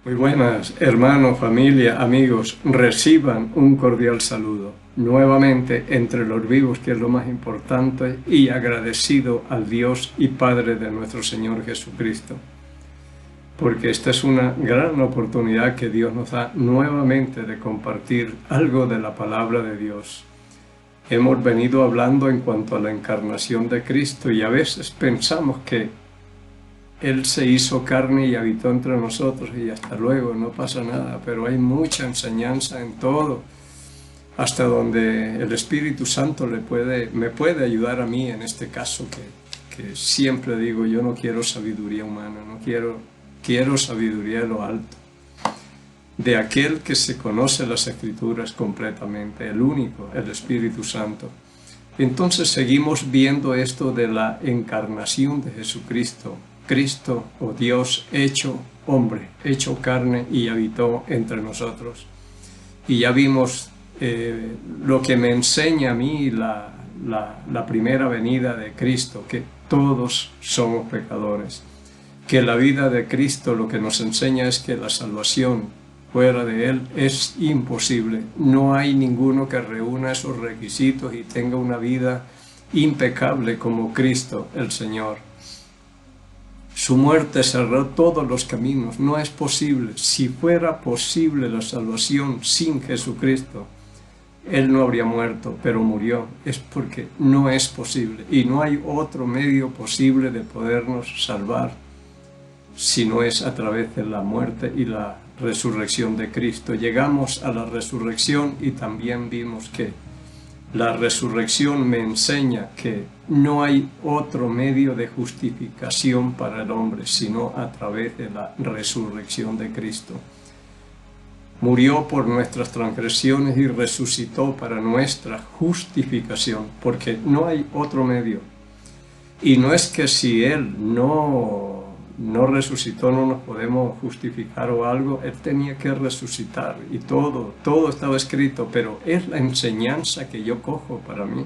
Muy buenas, hermanos, familia, amigos, reciban un cordial saludo. Nuevamente entre los vivos, que es lo más importante, y agradecido al Dios y Padre de nuestro Señor Jesucristo. Porque esta es una gran oportunidad que Dios nos da nuevamente de compartir algo de la palabra de Dios. Hemos venido hablando en cuanto a la encarnación de Cristo y a veces pensamos que Él se hizo carne y habitó entre nosotros y hasta luego, no pasa nada, pero hay mucha enseñanza en todo, hasta donde el Espíritu Santo me puede ayudar a mí en este caso, que siempre digo, yo no quiero sabiduría humana, quiero sabiduría de lo alto, de aquel que se conoce las Escrituras completamente, el único, el Espíritu Santo. Entonces seguimos viendo esto de la encarnación de Jesucristo. Cristo, o Dios, hecho hombre, hecho carne y habitó entre nosotros. Y ya vimos lo que me enseña a mí la primera venida de Cristo, que todos somos pecadores. Que la vida de Cristo lo que nos enseña es que la salvación fuera de Él es imposible. No hay ninguno que reúna esos requisitos y tenga una vida impecable como Cristo el Señor. Su muerte cerró todos los caminos, no es posible. Si fuera posible la salvación sin Jesucristo, Él no habría muerto, pero murió. Es porque no es posible y no hay otro medio posible de podernos salvar si no es a través de la muerte y la resurrección de Cristo. Llegamos a la resurrección y también vimos que la resurrección me enseña que no hay otro medio de justificación para el hombre, sino a través de la resurrección de Cristo. Murió por nuestras transgresiones y resucitó para nuestra justificación, porque no hay otro medio. Y no es que si Él no resucitó no nos podemos justificar o algo, Él tenía que resucitar y todo estaba escrito, pero es la enseñanza que yo cojo para mí.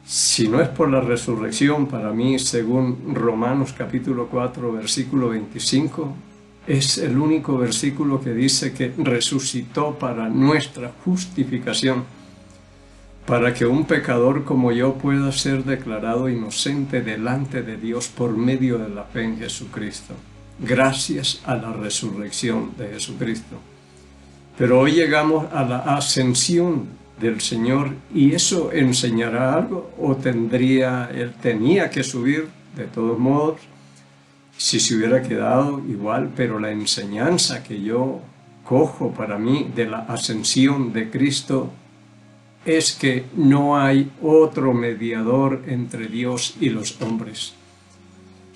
Si no es por la resurrección, para mí, según Romanos capítulo 4, versículo 25, es el único versículo que dice que resucitó para nuestra justificación, para que un pecador como yo pueda ser declarado inocente delante de Dios por medio de la fe en Jesucristo, gracias a la resurrección de Jesucristo. Pero hoy llegamos a la ascensión del Señor, y eso enseñará algo, o Él tenía que subir de todos modos, si se hubiera quedado igual, pero la enseñanza que yo cojo para mí de la ascensión de Cristo es que no hay otro mediador entre Dios y los hombres.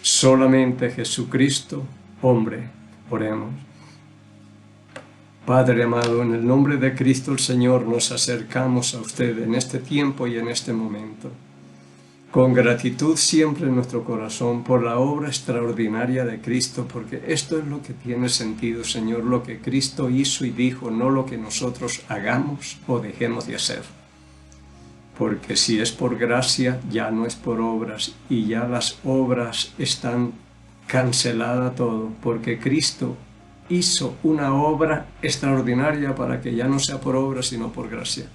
Solamente Jesucristo, hombre. Oremos. Padre amado, en el nombre de Cristo el Señor nos acercamos a usted en este tiempo y en este momento. Con gratitud siempre en nuestro corazón por la obra extraordinaria de Cristo, porque esto es lo que tiene sentido, Señor, lo que Cristo hizo y dijo, no lo que nosotros hagamos o dejemos de hacer. Porque si es por gracia, ya no es por obras, y ya las obras están canceladas todo, porque Cristo hizo una obra extraordinaria para que ya no sea por obras, sino por gracia.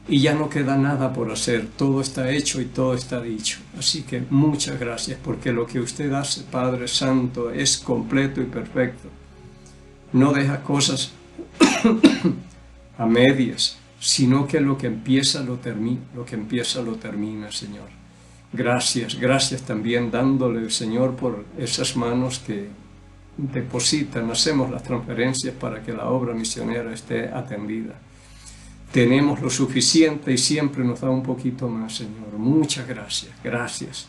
Y ya no queda nada por hacer, todo está hecho y todo está dicho. Así que muchas gracias, porque lo que usted hace, Padre Santo, es completo y perfecto. No deja cosas a medias, sino que lo que empieza lo termina, Señor. Gracias también dándole, Señor, por esas manos que depositan, hacemos las transferencias para que la obra misionera esté atendida. Tenemos lo suficiente y siempre nos da un poquito más, Señor. Muchas gracias.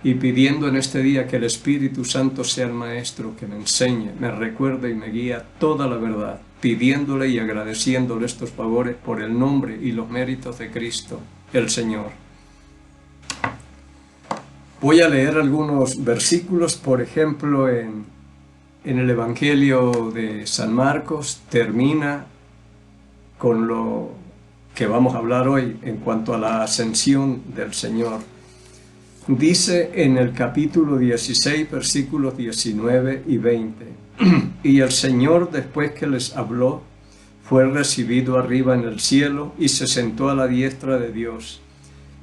Y pidiendo en este día que el Espíritu Santo sea el Maestro, que me enseñe, me recuerde y me guíe toda la verdad, pidiéndole y agradeciéndole estos favores por el nombre y los méritos de Cristo, el Señor. Voy a leer algunos versículos, por ejemplo, en el Evangelio de San Marcos, termina con lo que vamos a hablar hoy en cuanto a la ascensión del Señor. Dice en el capítulo 16, versículos 19 y 20, Y el Señor, después que les habló, fue recibido arriba en el cielo y se sentó a la diestra de Dios.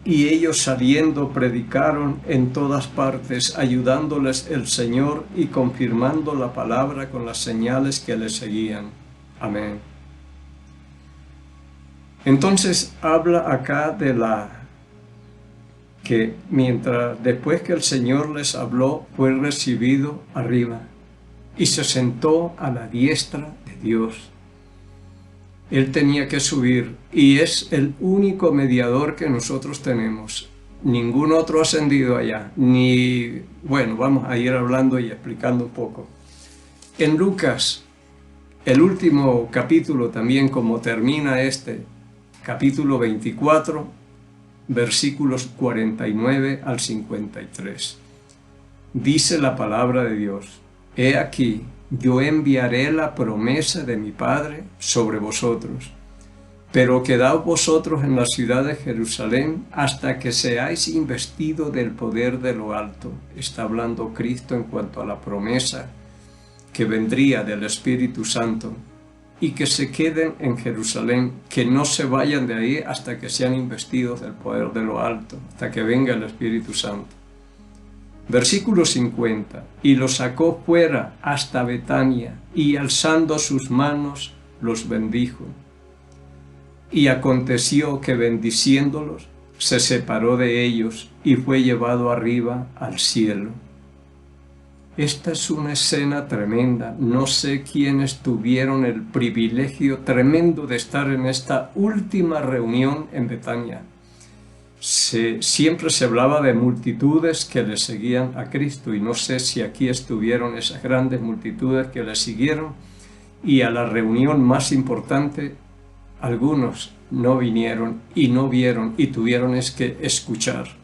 Y ellos saliendo predicaron en todas partes, ayudándoles el Señor y confirmando la palabra con las señales que le seguían. Amén. Entonces habla acá de que después que el Señor les habló, fue recibido arriba y se sentó a la diestra de Dios. Él tenía que subir y es el único mediador que nosotros tenemos. Ningún otro ha ascendido allá, bueno, vamos a ir hablando y explicando un poco. En Lucas, el último capítulo también, como termina capítulo 24, versículos 49 al 53. Dice la palabra de Dios: He aquí, yo enviaré la promesa de mi Padre sobre vosotros, pero quedaos vosotros en la ciudad de Jerusalén hasta que seáis investidos del poder de lo alto. Está hablando Cristo en cuanto a la promesa que vendría del Espíritu Santo, y que se queden en Jerusalén, que no se vayan de ahí hasta que sean investidos del poder de lo alto, hasta que venga el Espíritu Santo. Versículo 50. Y los sacó fuera hasta Betania, y alzando sus manos los bendijo. Y aconteció que bendiciéndolos, se separó de ellos y fue llevado arriba al cielo. Esta es una escena tremenda. No sé quiénes tuvieron el privilegio tremendo de estar en esta última reunión en Betania. Siempre se hablaba de multitudes que le seguían a Cristo, y no sé si aquí estuvieron esas grandes multitudes que le siguieron, y a la reunión más importante algunos no vinieron y no vieron y tuvieron que escuchar.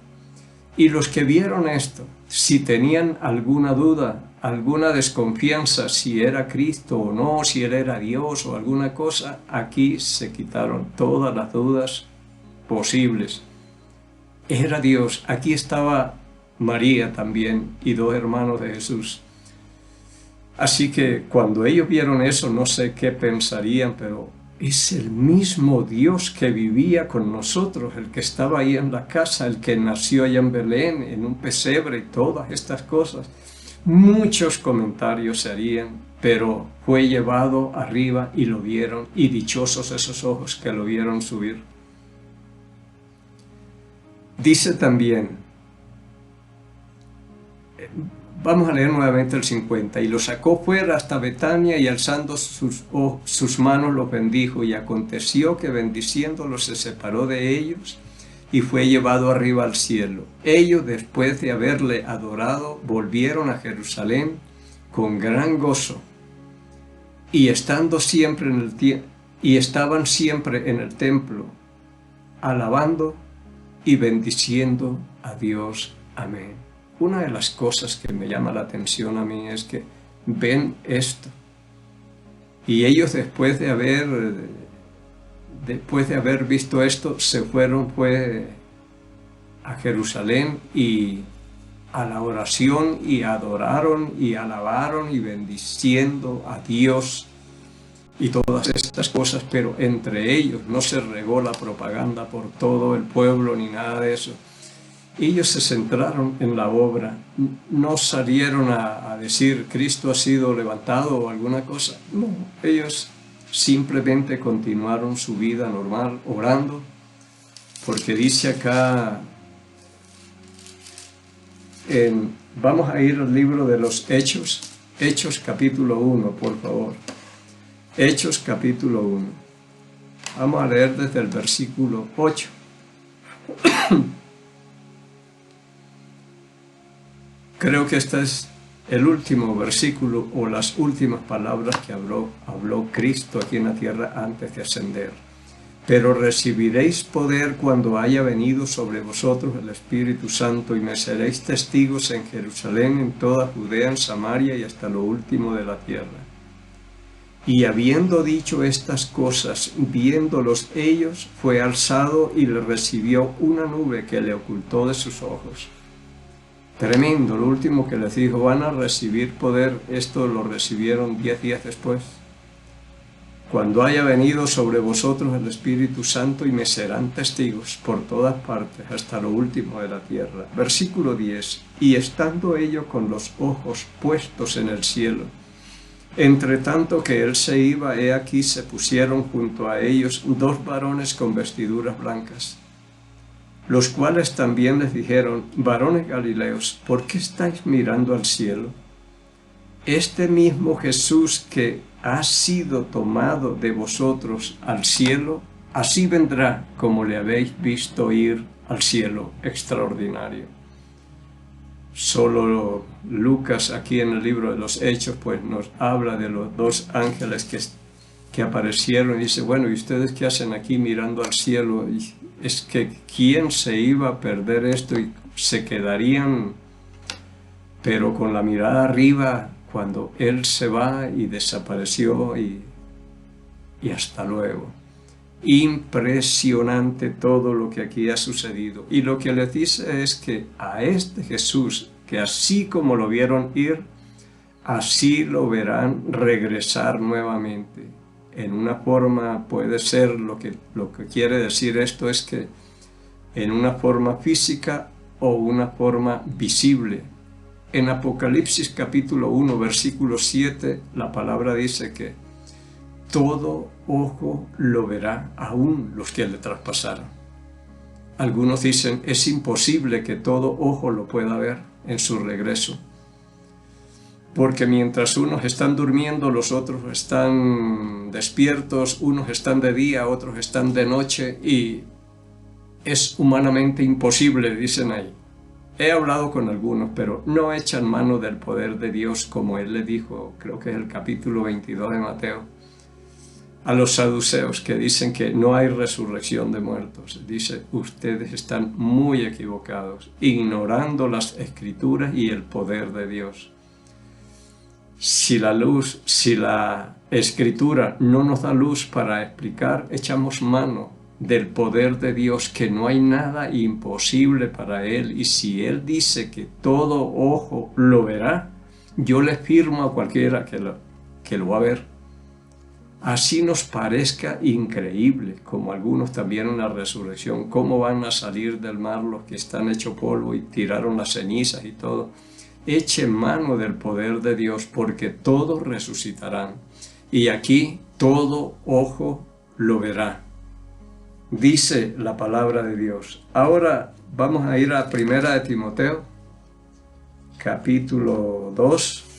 Y los que vieron esto, si tenían alguna duda, alguna desconfianza, si era Cristo o no, si Él era Dios o alguna cosa, aquí se quitaron todas las dudas posibles. Era Dios. Aquí estaba María también y dos hermanos de Jesús. Así que cuando ellos vieron eso, no sé qué pensarían, pero es el mismo Dios que vivía con nosotros, el que estaba ahí en la casa, el que nació allá en Belén, en un pesebre y todas estas cosas. Muchos comentarios se harían, pero fue llevado arriba y lo vieron, y dichosos esos ojos que lo vieron subir. Dice también, vamos a leer nuevamente el 50, y lo sacó fuera hasta Betania, y alzando sus manos los bendijo, y aconteció que bendiciéndolos se separó de ellos, y fue llevado arriba al cielo. Ellos, después de haberle adorado, volvieron a Jerusalén con gran gozo, y estaban siempre en el templo, alabando y bendiciendo a Dios. Amén. Una de las cosas que me llama la atención a mí es que ven esto, y ellos después de haber visto esto, se fueron a Jerusalén y a la oración, y adoraron y alabaron y bendiciendo a Dios y todas estas cosas, pero entre ellos no se regó la propaganda por todo el pueblo ni nada de eso. Ellos se centraron en la obra, no salieron a decir Cristo ha sido levantado o alguna cosa. No, ellos simplemente continuaron su vida normal, orando, porque dice acá, vamos a ir al libro de los Hechos, Hechos capítulo 1, por favor. Hechos capítulo 1. Vamos a leer desde el versículo 8. Creo que este es el último versículo o las últimas palabras que habló Cristo aquí en la tierra antes de ascender. Pero recibiréis poder cuando haya venido sobre vosotros el Espíritu Santo, y me seréis testigos en Jerusalén, en toda Judea, en Samaria y hasta lo último de la tierra. Y habiendo dicho estas cosas, viéndolos ellos, fue alzado y le recibió una nube que le ocultó de sus ojos. Tremendo, lo último que les dijo, van a recibir poder. Esto lo recibieron 10 días después. Cuando haya venido sobre vosotros el Espíritu Santo, y me serán testigos por todas partes, hasta lo último de la tierra. Versículo 10. Y estando ellos con los ojos puestos en el cielo, entre tanto que él se iba, he aquí se pusieron junto a ellos 2 varones con vestiduras blancas, los cuales también les dijeron: varones Galileos, ¿por qué estáis mirando al cielo? Este mismo Jesús que ha sido tomado de vosotros al cielo, así vendrá como le habéis visto ir al cielo. Extraordinario. Solo Lucas aquí en el libro de los Hechos pues nos habla de los 2 ángeles que aparecieron, y dice, bueno, ¿y ustedes qué hacen aquí mirando al cielo? Y es que ¿quién se iba a perder esto? Y se quedarían, pero con la mirada arriba, cuando él se va y desapareció, y hasta luego. Impresionante todo lo que aquí ha sucedido. Y lo que les dice es que a este Jesús, que así como lo vieron ir, así lo verán regresar nuevamente. En una forma puede ser, lo que quiere decir esto es que en una forma física o una forma visible. En Apocalipsis capítulo 1, versículo 7, la palabra dice que todo ojo lo verá, aún los que le traspasaron. Algunos dicen, es imposible que todo ojo lo pueda ver en su regreso, porque mientras unos están durmiendo, los otros están despiertos, unos están de día, otros están de noche, y es humanamente imposible, dicen ahí. He hablado con algunos, pero no echan mano del poder de Dios, como él le dijo, creo que es el capítulo 22 de Mateo, a los saduceos, que dicen que no hay resurrección de muertos. Dice, ustedes están muy equivocados, ignorando las Escrituras y el poder de Dios. Si la Escritura no nos da luz para explicar, echamos mano del poder de Dios, que no hay nada imposible para Él. Y si Él dice que todo ojo lo verá, yo le firmo a cualquiera que lo va a ver. Así nos parezca increíble, como algunos también en la resurrección, cómo van a salir del mar los que están hechos polvo y tiraron las cenizas y todo. Eche mano del poder de Dios, porque todos resucitarán. Y aquí todo ojo lo verá, dice la palabra de Dios. Ahora vamos a ir a 1 de Timoteo, capítulo 2.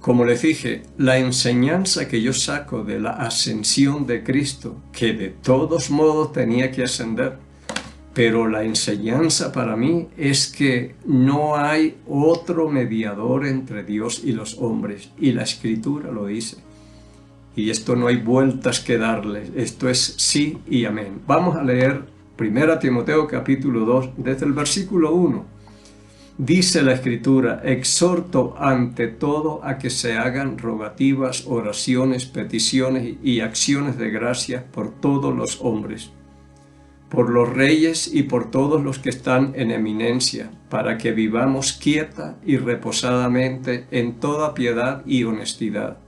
Como les dije, la enseñanza que yo saco de la ascensión de Cristo, que de todos modos tenía que ascender, pero la enseñanza para mí es que no hay otro mediador entre Dios y los hombres, y la Escritura lo dice. Y esto no hay vueltas que darle, esto es sí y amén. Vamos a leer 1 Timoteo capítulo 2, desde el versículo 1. Dice la Escritura, exhorto ante todo a que se hagan rogativas, oraciones, peticiones y acciones de gracias por todos los hombres, por los reyes y por todos los que están en eminencia, para que vivamos quieta y reposadamente en toda piedad y honestidad,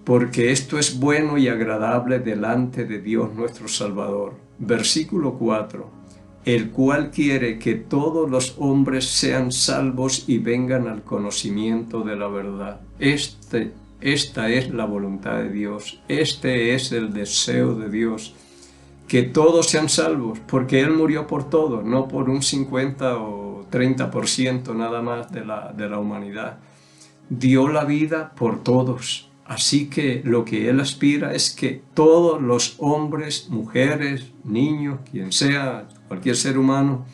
porque esto es bueno y agradable delante de Dios nuestro Salvador. Versículo 4. El cual quiere que todos los hombres sean salvos y vengan al conocimiento de la verdad. Esta es la voluntad de Dios, este es el deseo de Dios, que todos sean salvos, porque Él murió por todos, no por un 50 o 30% nada más de la humanidad. Dio la vida por todos. Así que lo que Él aspira es que todos los hombres, mujeres, niños, quien sea, cualquier ser humano,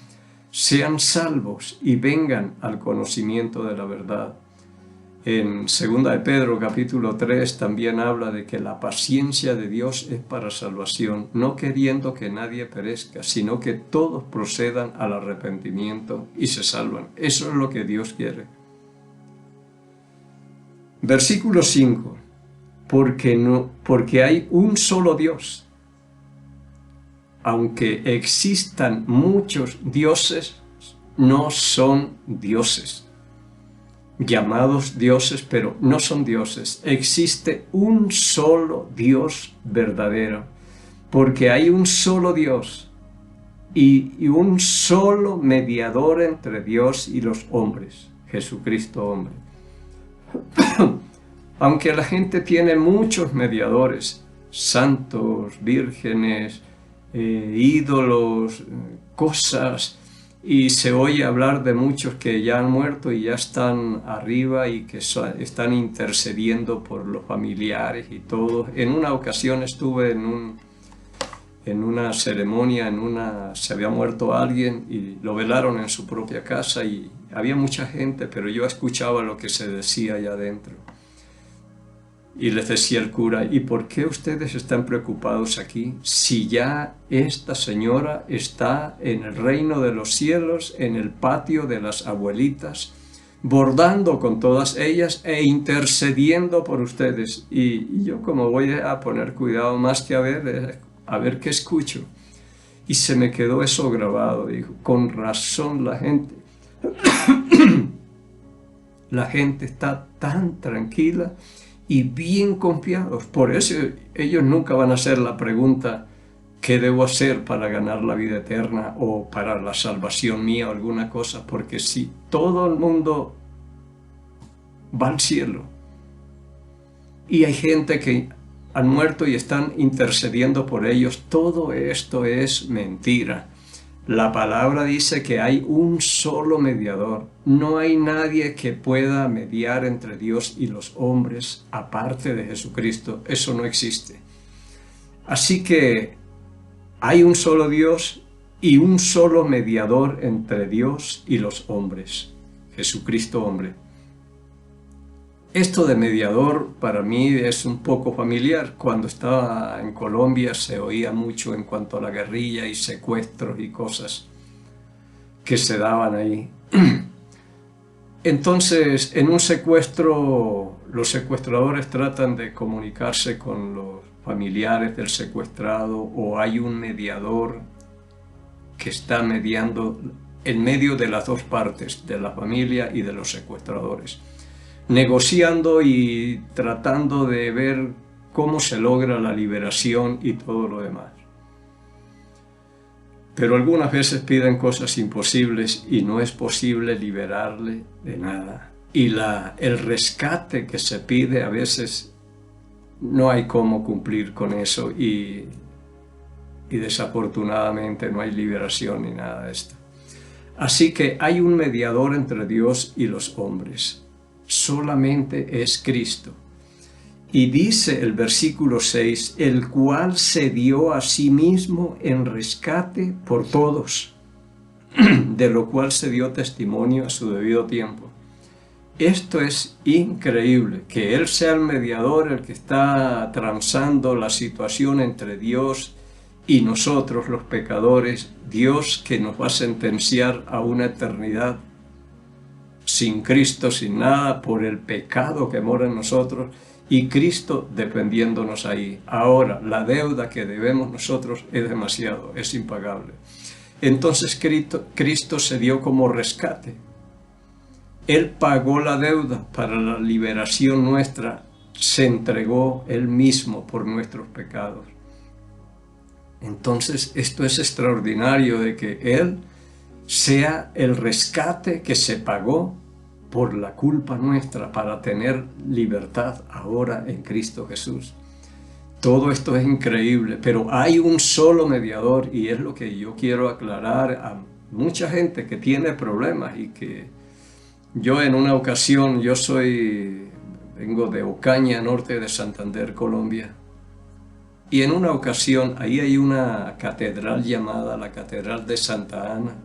sean salvos y vengan al conocimiento de la verdad. En 2 de Pedro capítulo 3 también habla de que la paciencia de Dios es para salvación, no queriendo que nadie perezca, sino que todos procedan al arrepentimiento y se salvan. Eso es lo que Dios quiere. Versículo 5. Porque hay un solo Dios. aunque existan muchos dioses, no son dioses. Llamados dioses, pero no son dioses. Existe un solo Dios verdadero, porque hay un solo Dios y un solo mediador entre Dios y los hombres, Jesucristo hombre. Aunque la gente tiene muchos mediadores, santos, vírgenes, ídolos, cosas, y se oye hablar de muchos que ya han muerto y ya están arriba y que están intercediendo por los familiares y todo. En una ocasión estuve en una ceremonia, se había muerto alguien y lo velaron en su propia casa y había mucha gente, pero yo escuchaba lo que se decía allá adentro. Y les decía el cura, ¿y por qué ustedes están preocupados aquí si ya esta señora está en el reino de los cielos, en el patio de las abuelitas, bordando con todas ellas e intercediendo por ustedes? Y yo como voy a poner cuidado más que a ver qué escucho. Y se me quedó eso grabado, dijo, con razón la gente está tan tranquila y bien confiados. Por eso ellos nunca van a hacer la pregunta, ¿qué debo hacer para ganar la vida eterna o para la salvación mía o alguna cosa? Porque si todo el mundo va al cielo y hay gente que han muerto y están intercediendo por ellos, todo esto es mentira. La palabra dice que hay un solo mediador. No hay nadie que pueda mediar entre Dios y los hombres aparte de Jesucristo. Eso no existe. Así que hay un solo Dios y un solo mediador entre Dios y los hombres. Jesucristo hombre. Esto de mediador para mí es un poco familiar. Cuando estaba en Colombia se oía mucho en cuanto a la guerrilla y secuestros y cosas que se daban ahí. Entonces, en un secuestro, los secuestradores tratan de comunicarse con los familiares del secuestrado o hay un mediador que está mediando en medio de las dos partes, de la familia y de los secuestradores, negociando y tratando de ver cómo se logra la liberación y todo lo demás. Pero algunas veces piden cosas imposibles y no es posible liberarle de nada. Y el rescate que se pide a veces no hay cómo cumplir con eso y desafortunadamente no hay liberación ni nada de esto. Así que hay un mediador entre Dios y los hombres. Solamente es Cristo. Y dice el versículo 6, el cual se dio a sí mismo en rescate por todos, de lo cual se dio testimonio a su debido tiempo. Esto es increíble, que Él sea el mediador, el que está transando la situación entre Dios y nosotros los pecadores, Dios que nos va a sentenciar a una eternidad sin Cristo, sin nada, por el pecado que mora en nosotros, y Cristo defendiéndonos ahí. Ahora, la deuda que debemos nosotros es demasiado, es impagable. Entonces Cristo se dio como rescate. Él pagó la deuda para la liberación nuestra, se entregó Él mismo por nuestros pecados. Entonces, esto es extraordinario de que Él sea el rescate que se pagó por la culpa nuestra para tener libertad ahora en Cristo Jesús. Todo esto es increíble, pero hay un solo mediador y es lo que yo quiero aclarar a mucha gente que tiene problemas y que yo en una ocasión, vengo de Ocaña, norte de Santander, Colombia, y en una ocasión ahí hay una catedral llamada la Catedral de Santa Ana.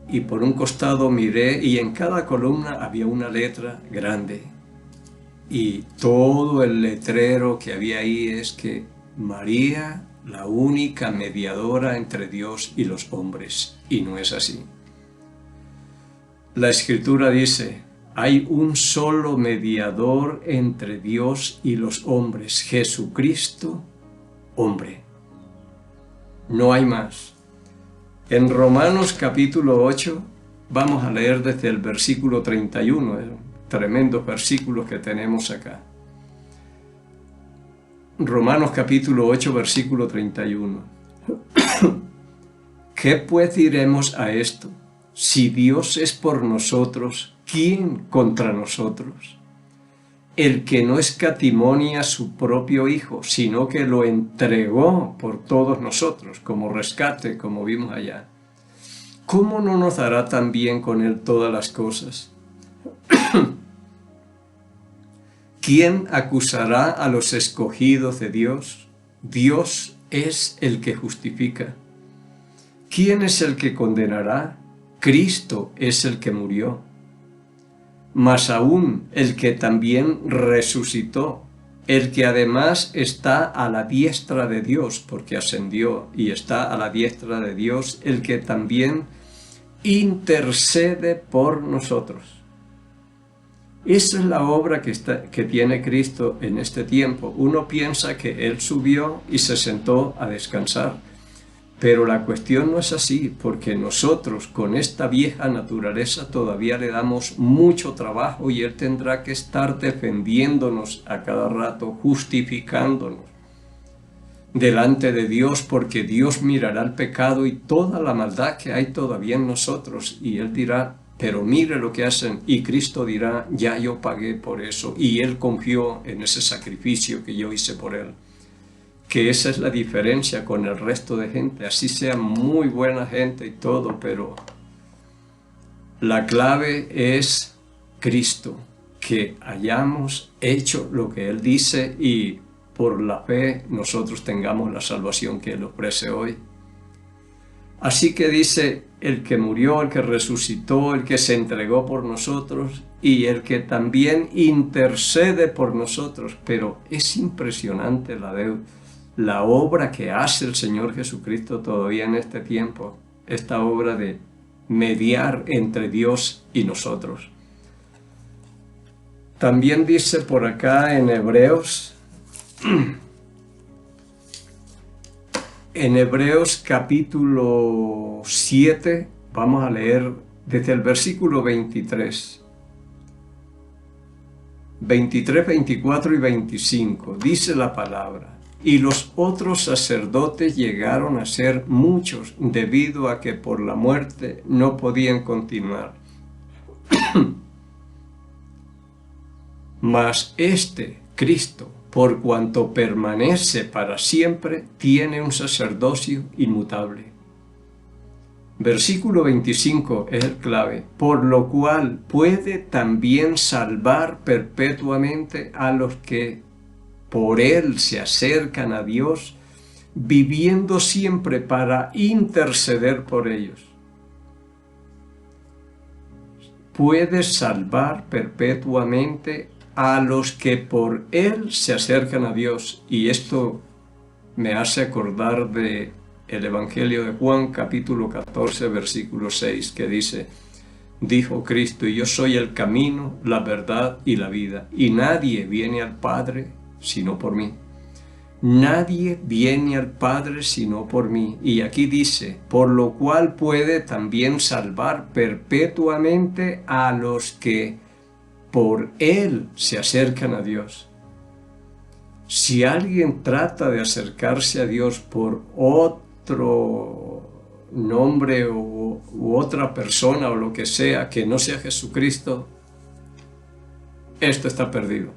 Y por un costado miré y en cada columna había una letra grande. Y todo el letrero que había ahí es que María, la única mediadora entre Dios y los hombres. Y no es así. La Escritura dice, hay un solo mediador entre Dios y los hombres, Jesucristo, hombre. no hay más. En Romanos capítulo 8, vamos a leer desde el versículo 31, tremendos versículos que tenemos acá. Romanos capítulo 8, versículo 31. ¿Qué pues diremos a esto? Si Dios es por nosotros, ¿quién contra nosotros? El que no escatimonia a su propio Hijo, sino que lo entregó por todos nosotros, como rescate, como vimos allá. ¿Cómo no nos dará también con Él todas las cosas? ¿Quién acusará a los escogidos de Dios? Dios es el que justifica. ¿Quién es el que condenará? Cristo es el que murió. Mas aún el que también resucitó, el que además está a la diestra de Dios, porque ascendió y está a la diestra de Dios, el que también intercede por nosotros. Esa es la obra que tiene Cristo en este tiempo. Uno piensa que Él subió y se sentó a descansar, pero la cuestión no es así, porque nosotros con esta vieja naturaleza todavía le damos mucho trabajo y Él tendrá que estar defendiéndonos a cada rato, justificándonos delante de Dios, porque Dios mirará el pecado y toda la maldad que hay todavía en nosotros, y Él dirá, pero mire lo que hacen, y Cristo dirá, ya yo pagué por eso, y Él confió en ese sacrificio que yo hice por Él. Que esa es la diferencia con el resto de gente, así sea muy buena gente y todo, pero la clave es Cristo, que hayamos hecho lo que Él dice y por la fe nosotros tengamos la salvación que Él ofrece hoy. Así que dice, el que murió, el que resucitó, el que se entregó por nosotros y el que también intercede por nosotros. Pero es impresionante la obra que hace el Señor Jesucristo todavía en este tiempo, esta obra de mediar entre Dios y nosotros. También dice por acá en Hebreos capítulo 7, vamos a leer desde el versículo 23, 24 y 25, dice la palabra. Y los otros sacerdotes llegaron a ser muchos, debido a que por la muerte no podían continuar. Mas Cristo, por cuanto permanece para siempre, tiene un sacerdocio inmutable. Versículo 25 es el clave, por lo cual puede también salvar perpetuamente a los que por Él se acercan a Dios, viviendo siempre para interceder por ellos. Puede salvar perpetuamente a los que por Él se acercan a Dios. Y esto me hace acordar de el Evangelio de Juan, capítulo 14, versículo 6, que dice, dijo Cristo, y yo soy el camino, la verdad y la vida, y nadie viene al Padre sino por mí. Nadie viene al Padre sino por mí. Y aquí dice, por lo cual puede también salvar perpetuamente a los que por Él se acercan a Dios. Si alguien trata de acercarse a Dios por otro nombre u otra persona o lo que sea, que no sea Jesucristo, esto está perdido.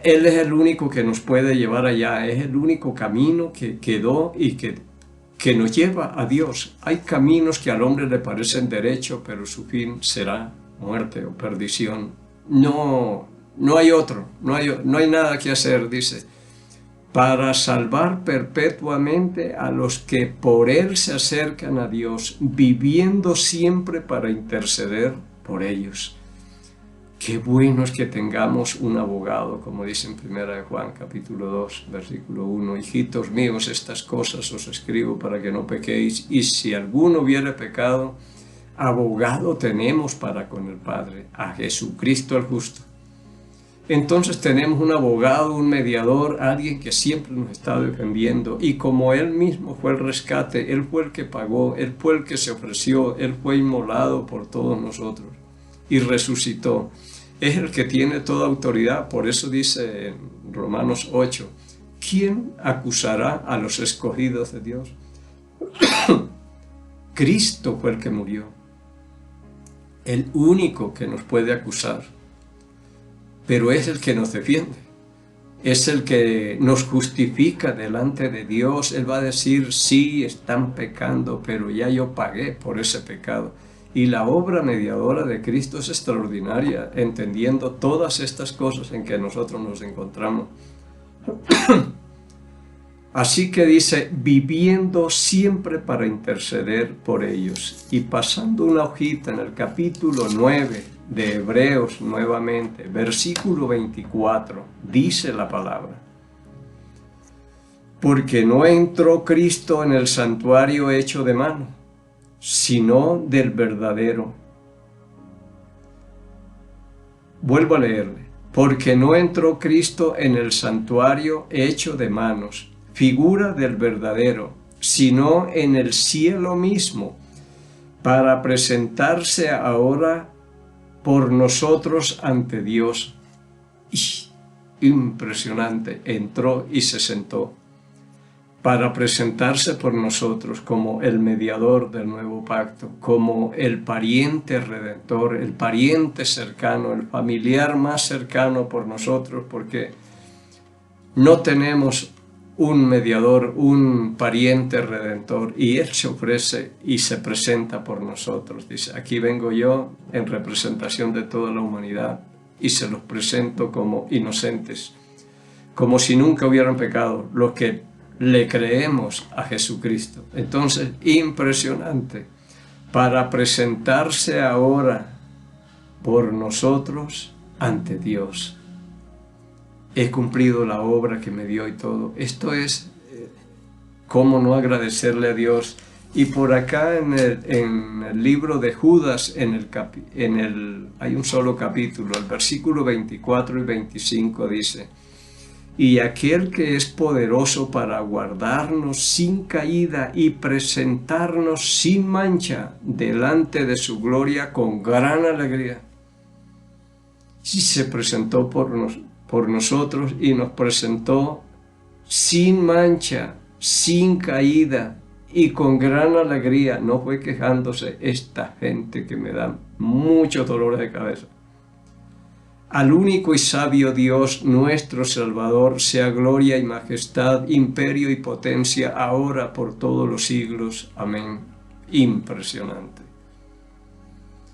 Él es el único que nos puede llevar allá, es el único camino que quedó y que nos lleva a Dios. Hay caminos que al hombre le parecen derecho, pero su fin será muerte o perdición. No hay otro, no hay nada que hacer, dice, para salvar perpetuamente a los que por Él se acercan a Dios, viviendo siempre para interceder por ellos. Qué bueno es que tengamos un abogado, como dice en 1 Juan capítulo 2, versículo 1. Hijitos míos, estas cosas os escribo para que no pequéis, y si alguno hubiere pecado, abogado tenemos para con el Padre, a Jesucristo el justo. entonces tenemos un abogado, un mediador, alguien que siempre nos está defendiendo. Y como Él mismo fue el rescate, Él fue el que pagó, Él fue el que se ofreció, Él fue inmolado por todos nosotros y resucitó. Es el que tiene toda autoridad. Por eso dice en Romanos 8, ¿quién acusará a los escogidos de Dios? Cristo fue el que murió, el único que nos puede acusar, pero es el que nos defiende, es el que nos justifica delante de Dios. Él va a decir, sí, están pecando, pero ya yo pagué por ese pecado. Y la obra mediadora de Cristo es extraordinaria, entendiendo todas estas cosas en que nosotros nos encontramos. Así que dice, viviendo siempre para interceder por ellos. Y pasando una hojita en el capítulo 9 de Hebreos nuevamente, versículo 24, dice la palabra. Porque no entró Cristo en el santuario hecho de mano, sino del verdadero. Vuelvo a leerle. Porque no entró Cristo en el santuario hecho de manos, figura del verdadero, sino en el cielo mismo, para presentarse ahora por nosotros ante Dios. Impresionante, entró y se sentó para presentarse por nosotros como el mediador del nuevo pacto, como el pariente redentor, el pariente cercano, el familiar más cercano por nosotros, porque no tenemos un mediador, un pariente redentor, y Él se ofrece y se presenta por nosotros. Dice, aquí vengo yo en representación de toda la humanidad y se los presento como inocentes, como si nunca hubieran pecado, los que le creemos a Jesucristo. Entonces, impresionante, para presentarse ahora por nosotros ante Dios. He cumplido la obra que me dio y todo. Esto es, ¿cómo no agradecerle a Dios? Y por acá en el libro de Judas, hay un solo capítulo, el versículo 24 y 25 dice, y aquel que es poderoso para guardarnos sin caída y presentarnos sin mancha delante de su gloria con gran alegría. Y se presentó por nosotros y nos presentó sin mancha, sin caída y con gran alegría. No fue quejándose esta gente que me da mucho dolor de cabeza. Al único y sabio Dios, nuestro Salvador, sea gloria y majestad, imperio y potencia, ahora por todos los siglos. Amén. Impresionante.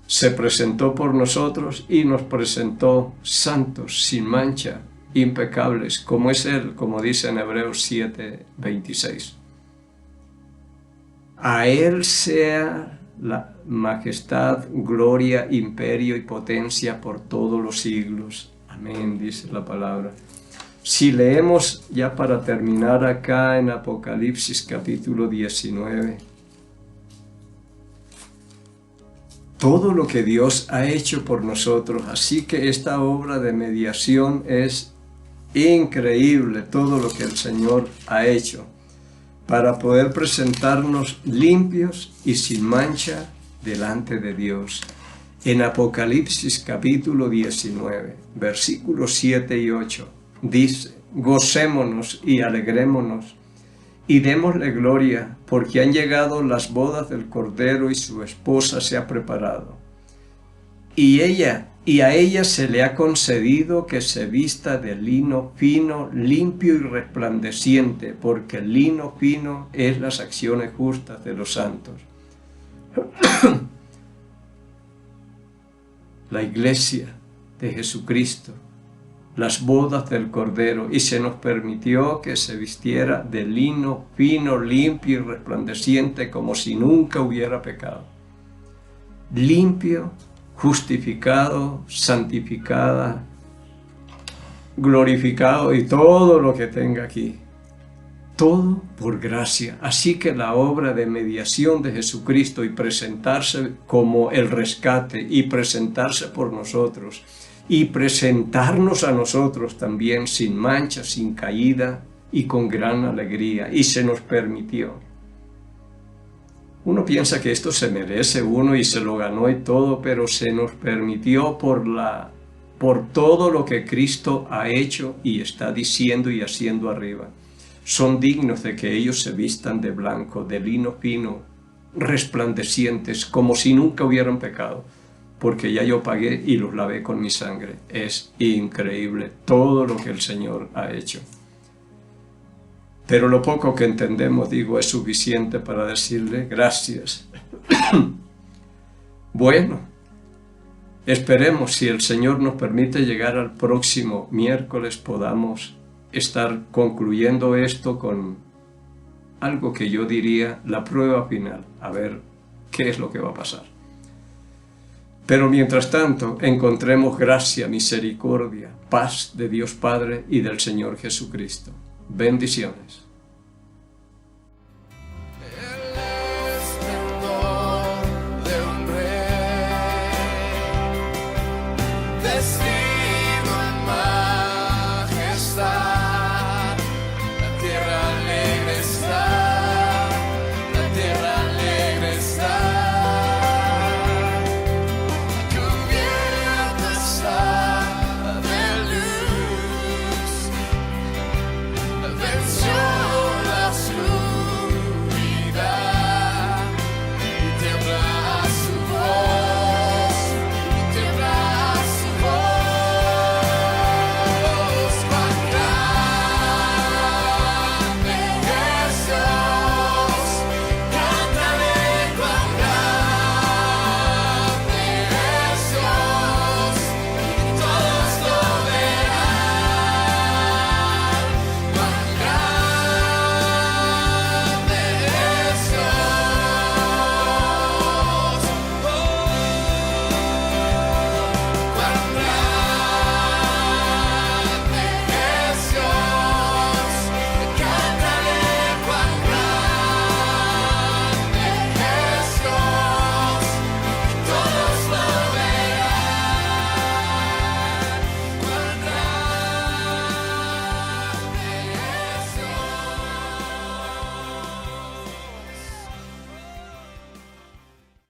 Se presentó por nosotros y nos presentó santos, sin mancha, impecables, como es Él, como dice en Hebreos 7, 26. A Él sea la majestad, gloria, imperio y potencia por todos los siglos. Amén, dice la palabra. Si leemos ya para terminar acá en Apocalipsis capítulo 19, todo lo que Dios ha hecho por nosotros, así que esta obra de mediación es increíble, todo lo que el Señor ha hecho para poder presentarnos limpios y sin mancha delante de Dios. En Apocalipsis capítulo 19, versículos 7 y 8, dice, gocémonos y alegrémonos y démosle gloria, porque han llegado las bodas del Cordero y su esposa se ha preparado. Y a ella se le ha concedido que se vista de lino fino, limpio y resplandeciente, porque el lino fino es las acciones justas de los santos. La iglesia de Jesucristo, las bodas del Cordero, y se nos permitió que se vistiera de lino fino, limpio y resplandeciente, como si nunca hubiera pecado. Limpio, justificado, santificada, glorificado y todo lo que tenga aquí. Todo por gracia. Así que la obra de mediación de Jesucristo y presentarse como el rescate y presentarse por nosotros y presentarnos a nosotros también sin mancha, sin caída y con gran alegría, y se nos permitió. Uno piensa que esto se merece uno y se lo ganó y todo, pero se nos permitió por todo lo que Cristo ha hecho y está diciendo y haciendo arriba. Son dignos de que ellos se vistan de blanco, de lino fino, resplandecientes, como si nunca hubieran pecado, porque ya yo pagué y los lavé con mi sangre. Es increíble todo lo que el Señor ha hecho. Pero lo poco que entendemos, digo, es suficiente para decirle gracias. Bueno, esperemos, si el Señor nos permite llegar al próximo miércoles, podamos estar concluyendo esto con algo que yo diría la prueba final, a ver qué es lo que va a pasar. Pero mientras tanto, encontremos gracia, misericordia, paz de Dios Padre y del Señor Jesucristo. Bendiciones.